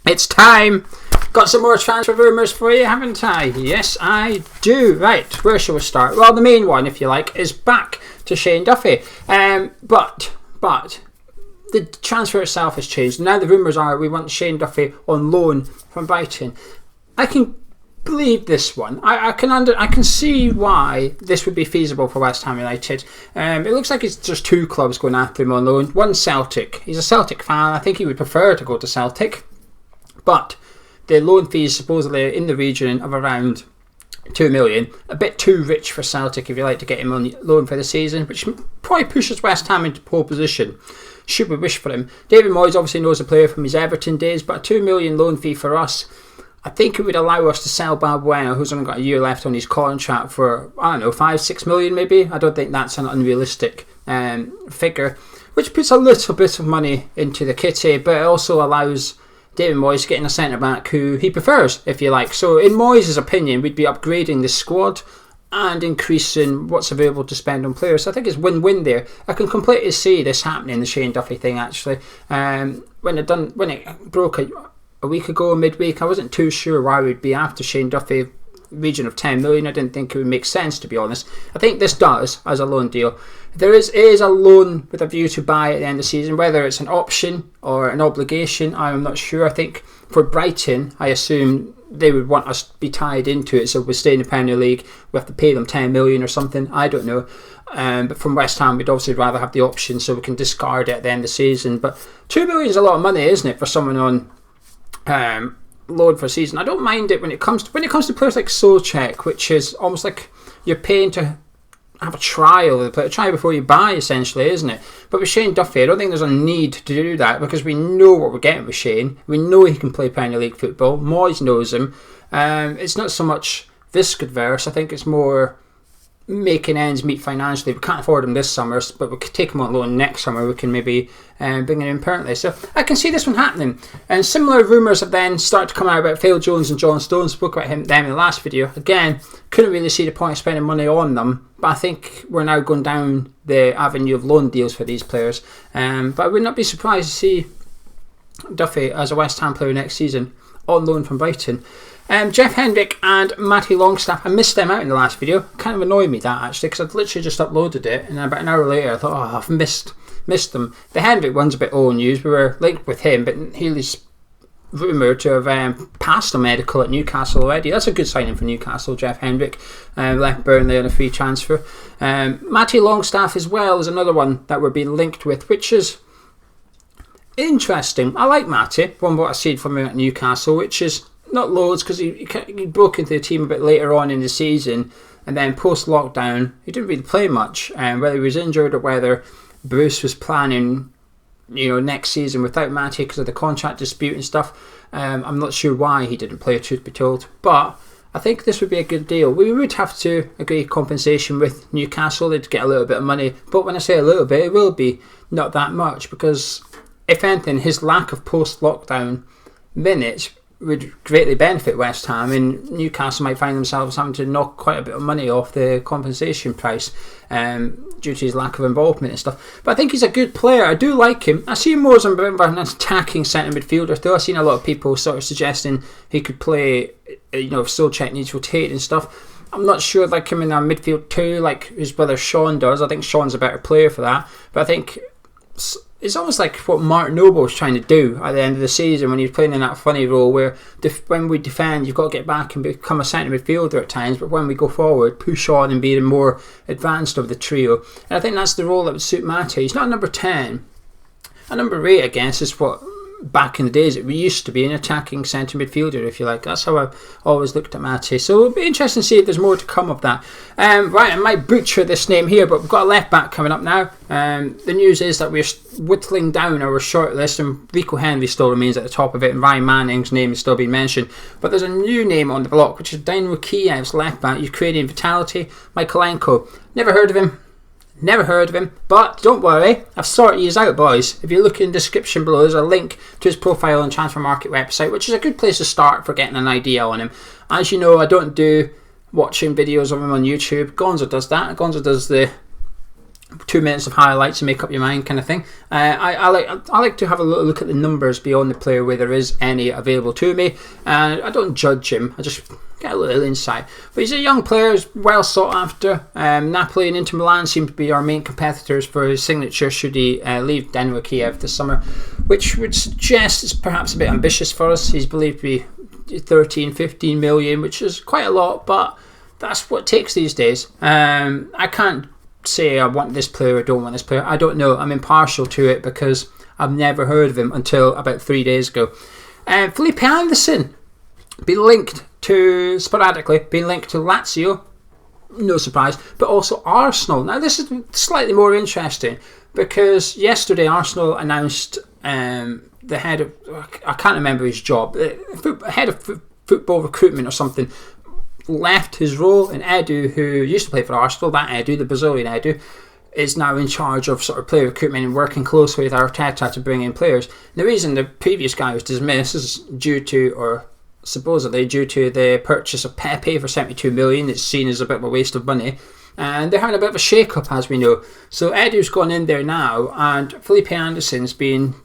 It's time. Got some more transfer rumours for you, haven't I? Yes, I do. Right, where shall we start? Well, the main one, if you like, is back to Shane Duffy. But the transfer itself has changed. Now the rumours are we want Shane Duffy on loan from Brighton. I can believe this one. I can see why this would be feasible for West Ham United. It looks like it's just two clubs going after him on loan. One Celtic. He's a Celtic fan. I think he would prefer to go to Celtic. But the loan fee is supposedly in the region of around 2 million. A bit too rich for Celtic if you like to get him on loan for the season, which probably pushes West Ham into pole position. Should we wish for him? David Moyes obviously knows the player from his Everton days, but a 2 million loan fee for us, I think it would allow us to sell Balbuena, who's only got a year left on his contract, for, I don't know, 5-6 million maybe. I don't think that's an unrealistic figure, which puts a little bit of money into the kitty, but it also allows David Moyes getting a centre-back who he prefers, if you like. So in Moyes' opinion, we'd be upgrading the squad and increasing what's available to spend on players. So I think it's win-win there. I can completely see this happening, the Shane Duffy thing, actually. When it broke a week ago, midweek, I wasn't too sure why we'd be after Shane Duffy, region of 10 million. I didn't think it would make sense, to be honest. I think this does as a loan deal. There is a loan with a view to buy at the end of the season. Whether it's an option or an obligation, I'm not sure. I think for Brighton, I assume they would want us to be tied into it, so if we stay in the Premier League, we have to pay them 10 million or something. I don't know. But from West Ham, we'd obviously rather have the option so we can discard it at the end of the season. But 2 million is a lot of money, isn't it, for someone on loan for a season? I don't mind it when it comes to players like Solchek, which is almost like you're paying to have a trial of the player, try before you buy, essentially, isn't it? But with Shane Duffy, I don't think there's a need to do that because we know what we're getting with Shane. We know he can play Premier League football. Moyes knows him. It's not so much risk adverse. I think it's more making ends meet financially. We can't afford him this summer, but we could take him on loan next summer. We can maybe bring him in permanently. So I can see this one happening. And similar rumours have then started to come out about Phil Jones and John Stones. Spoke about them in the last video. Again, couldn't really see the point of spending money on them, but I think we're now going down the avenue of loan deals for these players. But I would not be surprised to see Duffy as a West Ham player next season on loan from Brighton. Jeff Hendrick and Matty Longstaff, I missed them out in the last video. Kind of annoyed me that, actually, because I'd literally just uploaded it, and about an hour later I thought, oh, I've missed them. The Hendrick one's a bit old news. We were linked with him, but he's rumoured to have passed a medical at Newcastle already. That's a good signing for Newcastle. Jeff Hendrick left Burnley on a free transfer. Matty Longstaff as well is another one that we're being linked with, which is interesting. I like Matty, from what I've seen from him at Newcastle, which is not loads because he broke into the team a bit later on in the season, and then post-lockdown he didn't really play much, whether he was injured or whether Bruce was planning next season without Matty because of the contract dispute and stuff. I'm not sure why he didn't play, truth be told, but I think this would be a good deal. We would have to agree compensation with Newcastle. They'd get a little bit of money, but when I say a little bit, it will be not that much, because if anything, his lack of post-lockdown minutes would greatly benefit West Ham, and Newcastle might find themselves having to knock quite a bit of money off the compensation price due to his lack of involvement and stuff. But I think he's a good player. I do like him. I see him more as a bit of an attacking centre midfielder, though. I've seen a lot of people sort of suggesting he could play, if Solchek needs rotate and stuff. I'm not sure I'd like him in our midfield too, like his brother Sean does. I think Sean's a better player for that, but I think it's almost like what Mark Noble was trying to do at the end of the season when he was playing in that funny role where when we defend, you've got to get back and become a centre midfielder at times, but when we go forward, push on and be the more advanced of the trio. And I think that's the role that would suit Matty. He's not number 10. A number 8, I guess, is what back in the days it used to be, an attacking centre midfielder, if you like. That's how I've always looked at Matty. So it'll be interesting to see if there's more to come of that. Right, I might butcher this name here, but we've got a left back coming up now. The news is that we're whittling down our short list, and Rico Henry still remains at the top of it, and Ryan Manning's name is still being mentioned. But there's a new name on the block, which is Dynamo Kiev's left back, Ukrainian Vitality, Michaelenko. Never heard of him, but don't worry, I've sorted these out, boys. If you look in the description below, there's a link to his profile on Transfer Market website, which is a good place to start for getting an idea on him. As you know, I don't do watching videos of him on YouTube. Gonzo does that. Gonzo does the 2 minutes of highlights and make up your mind kind of thing. I like to have a little look at the numbers beyond the player where there is any available to me, and I don't judge him. I just get a little insight. But he's a young player, he's well sought after. Napoli and Inter Milan seem to be our main competitors for his signature should he leave Dynamo Kiev this summer, which would suggest it's perhaps a bit ambitious for us. He's believed to be 13-15 million, which is quite a lot, but that's what it takes these days. I can't say I want this player or don't want this player. I don't know. I'm impartial to it because I've never heard of him until about 3 days ago. Felipe Anderson been linked to sporadically, been linked to Lazio, no surprise, but also Arsenal. Now this is slightly more interesting because yesterday Arsenal announced the head of, I can't remember his job, head of football recruitment or something, left his role, and Edu, who used to play for Arsenal, that Edu, the Brazilian Edu, is now in charge of sort of player recruitment and working closely with Arteta to bring in players. The reason the previous guy was dismissed is due to, or supposedly due to, the purchase of Pepe for 72 million. It's seen as a bit of a waste of money, and they're having a bit of a shake-up, as we know. So Edu's gone in there now, and Felipe Anderson's been,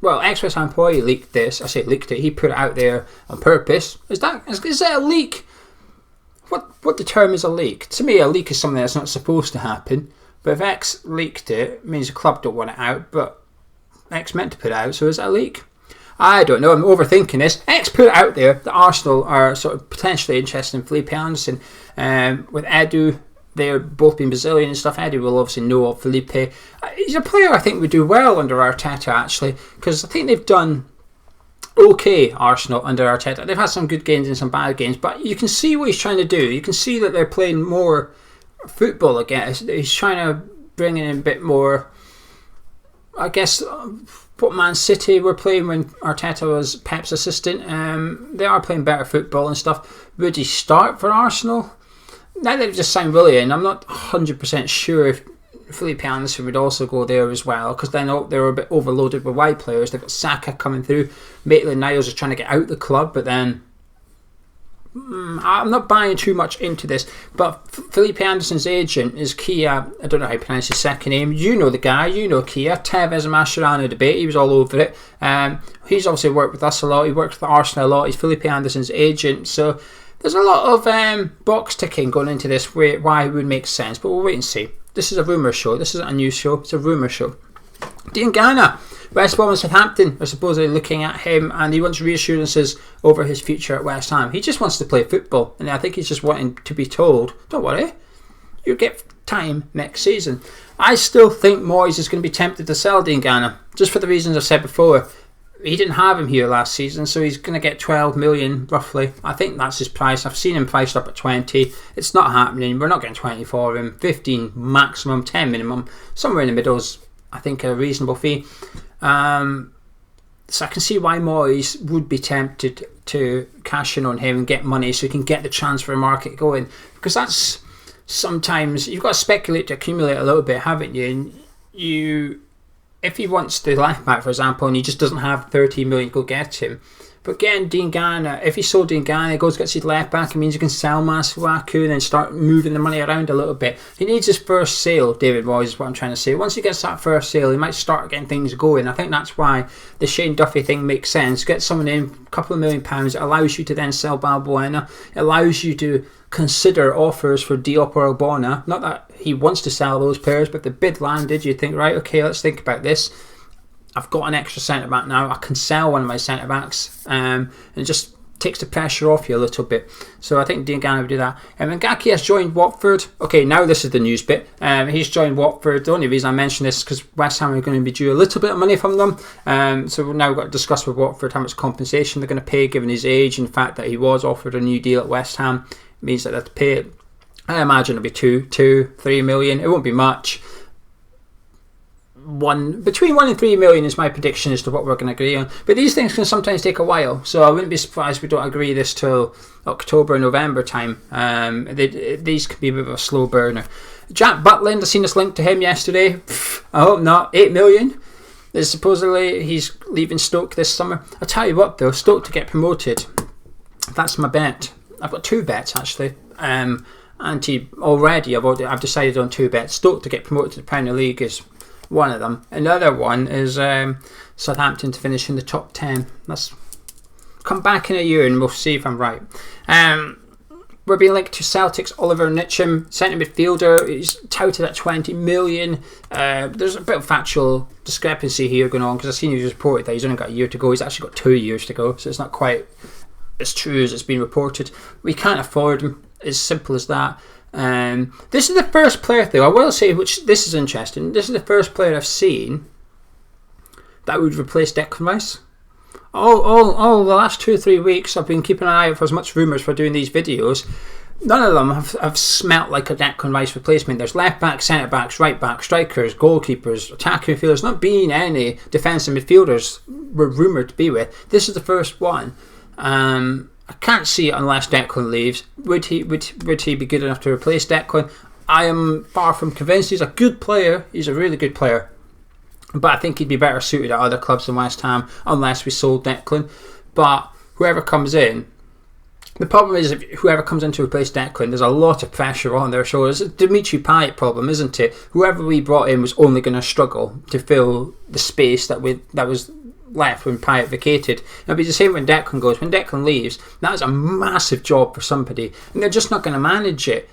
well, ex-West Ham employee leaked this. I say leaked it, he put it out there on purpose. Is that a leak? What the term is a leak? To me, a leak is something that's not supposed to happen. But if X leaked it, it means the club don't want it out, but X meant to put it out, so is that a leak? I don't know, I'm overthinking this. X put it out there that Arsenal are sort of potentially interested in Felipe Anderson. With Edu, they're both being Brazilian and stuff. Edu will obviously know of Felipe. He's a player I think would do well under Arteta, actually, because I think they've done okay, Arsenal, under Arteta. They've had some good games and some bad games, but you can see what he's trying to do. You can see that they're playing more football again. He's trying to bring in a bit more, I guess, what Man City were playing when Arteta was Pep's assistant. They are playing better football and stuff. Would he start for Arsenal? Now they've just signed Willian, I'm not 100% sure if Felipe Anderson would also go there as well, because they know they're a bit overloaded with wide players. They've got Saka coming through. Maitland-Niles is trying to get out the club, but then I'm not buying too much into this. But Felipe Anderson's agent is Kia. I don't know how you pronounce his second name. You know the guy. You know Kia. Tevez and Mascherano debate. He was all over it. He's obviously worked with us a lot. He worked with Arsenal a lot. He's Felipe Anderson's agent. So there's a lot of box ticking going into this, why it would make sense. But we'll wait and see. This is a rumour show. This isn't a news show. It's a rumour show. Diangana, West Brom and Southampton are supposedly looking at him, and he wants reassurances over his future at West Ham. He just wants to play football, and I think he's just wanting to be told, don't worry, you'll get time next season. I still think Moyes is going to be tempted to sell Diangana, just for the reasons I've said before. He didn't have him here last season, so he's going to get 12 million roughly. I think that's his price. I've seen him priced up at 20. It's not happening. We're not getting 20 for him. 15 maximum, 10 minimum. Somewhere in the middle is, I think, a reasonable fee. So I can see why Moyes would be tempted to cash in on him and get money so he can get the transfer market going. Because that's sometimes, you've got to speculate to accumulate a little bit, haven't you? And if he wants the left back, for example, and he just doesn't have 13 million, go get him. But getting Diangana, if he sold Diangana, goes gets his left back, it means you can sell Masuaku and then start moving the money around a little bit. He needs his first sale, David Moyes, is what I'm trying to say. Once he gets that first sale, he might start getting things going. I think that's why the Shane Duffy thing makes sense. Get someone in, a couple of £1 million, it allows you to then sell Balbuena. It allows you to consider offers for Diop or Albona. Not that he wants to sell those players, but the bid landed, you think, right, okay, let's think about this. I've got an extra centre back now. I can sell one of my centre backs, and it just takes the pressure off you a little bit. So I think Diangana would do that. And Ngaki has joined Watford. Okay, now this is the news bit. He's joined Watford. The only reason I mention this is because West Ham are going to be due a little bit of money from them. So we've now got to discuss with Watford how much compensation they're going to pay given his age and the fact that he was offered a new deal at West Ham. It means that they have to pay it. I imagine it'll be 2-3 million. It won't be much. Between 1 and 3 million is my prediction as to what we're going to agree on. But these things can sometimes take a while, so I wouldn't be surprised if we don't agree this till October, November time. These could be a bit of a slow burner. Jack Butland, I seen this link to him yesterday. I hope not. 8 million. There's supposedly he's leaving Stoke this summer. I'll tell you what though, Stoke to get promoted. That's my bet. I've got 2 bets actually. I've decided on 2 bets. Stoke to get promoted to the Premier League is one of them. Another one is Southampton to finish in the top 10. Let's come back in a year and we'll see if I'm right. We're being linked to Celtic's Oliver Nitcham, centre midfielder. He's touted at 20 million. There's a bit of factual discrepancy here going on, because I've seen you reported that he's only got a year to go. He's actually got 2 years to go, so it's not quite as true as it's been reported. We can't afford him. As simple as that. This is the first player, though, I will say, which this is interesting. This is the first player I've seen that would replace Declan Rice. All the last 2 or 3 weeks, I've been keeping an eye out for as much rumours for doing these videos. None of them have smelt like a Declan Rice replacement. There's left backs, centre backs, right backs, strikers, goalkeepers, attacking midfielders. Not being any defensive midfielders were rumoured to be with. This is the first one. I can't see it unless Declan leaves. Would he be good enough to replace Declan? I am far from convinced. He's a good player. He's a really good player. But I think he'd be better suited at other clubs than West Ham, unless we sold Declan. But whoever comes in, the problem is, if whoever comes in to replace Declan, there's a lot of pressure on their shoulders. It's a Dimitri Payet problem, isn't it? Whoever we brought in was only going to struggle to fill the space that was left when Payet vacated. It'll be the same when Declan goes. When Declan leaves, that is a massive job for somebody, and they're just not going to manage it.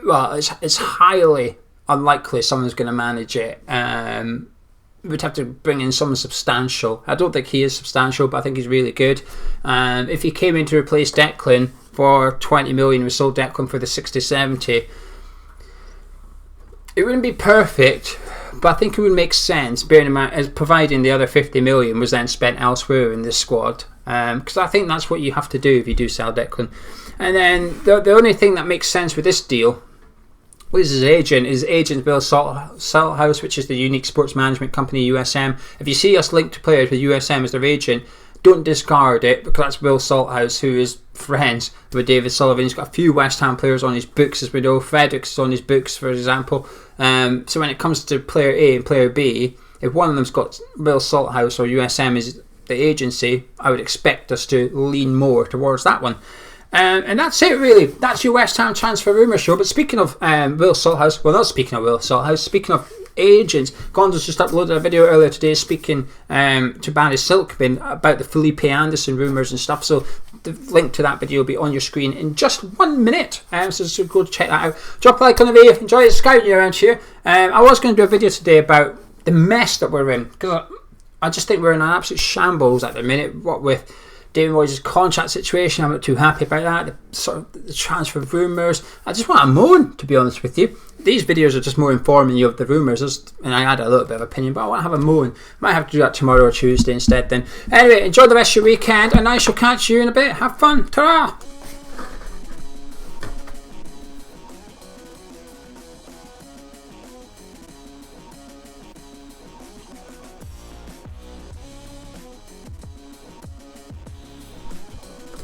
Well, it's highly unlikely someone's going to manage it. We'd have to bring in someone substantial. I don't think he is substantial, but I think he's really good. If he came in to replace Declan for 20 million, we sold Declan for the 60, 70. It wouldn't be perfect, but I think it would make sense, bearing in mind, as providing the other 50 million was then spent elsewhere in this squad. Because I think that's what you have to do if you do sell Declan. And then the only thing that makes sense with this deal is his agent Bill Salthouse, which is the unique sports management company USM. If you see us linked to players with USM as their agent, don't discard it, because that's Bill Salthouse, who is friends with David Sullivan. He's got a few West Ham players on his books, as we know. Fredericks is on his books, for example. So when it comes to player A and player B, if one of them's got Bill Salthouse or USM as the agency, I would expect us to lean more towards that one. And that's it, really. That's your West Ham transfer rumour show. But speaking of Will Salthouse, well, not speaking of Will Salthouse, speaking of agents, Gondor's just uploaded a video earlier today speaking to Barry Silkbin about the Felipe Anderson rumours and stuff. So the link to that video will be on your screen in just 1 minute. So go check that out. Drop a like on the video if you enjoy scouting around here. I was going to do a video today about the mess that we're in, because I just think we're in an absolute shambles at the minute. What with David Moyes' contract situation, I'm not too happy about that. The transfer rumours. I just want to moan, to be honest with you. These videos are just more informing you of the rumours, and I add a little bit of opinion, but I want to have a moan. Might have to do that tomorrow or Tuesday instead then. Anyway, enjoy the rest of your weekend, and I shall catch you in a bit. Have fun. Ta-ra!